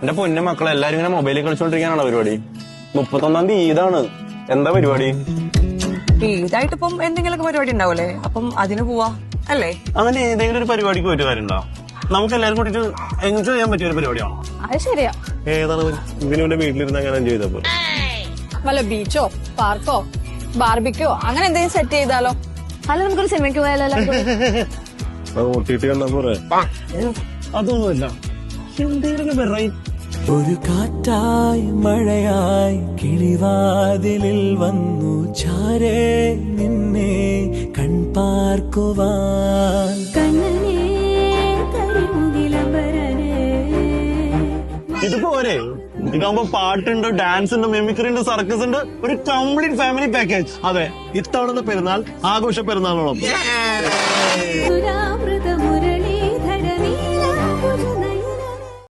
എന്റെ പൊന്നു മക്കളെ എല്ലാരും ഇങ്ങനെ മൊബൈലിൽ കളിച്ചോണ്ടിരിക്കാനാണോ പരിപാടി? 31-ാം തീയതി ഈദാണ്. എന്താ പരിപാടി? ഈദായിട്ട് ഇപ്പം എന്തെങ്കിലുമൊക്കെ പരിപാടി ഉണ്ടാവൂലേ, അപ്പം അതിന് പോവാ അല്ലേ? അങ്ങനെ ഏതെങ്കിലും ഒരു പരിപാടിക്ക് ഒരു കാര്യം ഉണ്ടോ? നമുക്ക് എല്ലാരും കൂട്ടിട്ട് എൻജോയ് ചെയ്യാൻ പറ്റിയ ഒരു പരിപാടിയാണോ? അത് ശരിയാ. ഏതാണ് ഇതിനുവേണ്ടി വീട്ടിലിരുന്ന് അങ്ങനെ എൻജോയ് ചെയ്തപ്പോ? വല്ല ബീച്ചോ പാർക്കോ ബാർബിക്കോ അങ്ങനെ എന്തെങ്കിലും സെറ്റ് ചെയ്താലോ? അല്ല നമുക്കൊരു സിനിമയ്ക്ക് പോയാലോ? അതൊന്നുമില്ല. ഒരു കാറ്റായി മഴയായി കിളിവാതിലിൽ വന്നു ചാരേ നിന്നെ കൺപാർക്കുവാൻ. ഇത് പോരെ? ഇതാകുമ്പോ പാട്ടുണ്ട്, ഡാൻസ് ഉണ്ട്, മിമിക്രി ഉണ്ട്, സർക്കസ് ഉണ്ട്, ഒരു കംപ്ലീറ്റ് ഫാമിലി പാക്കേജ്. അതെ, ഇത്തവണത്തെ പെരുന്നാൾ ആഘോഷ പെരുന്നാളോളം.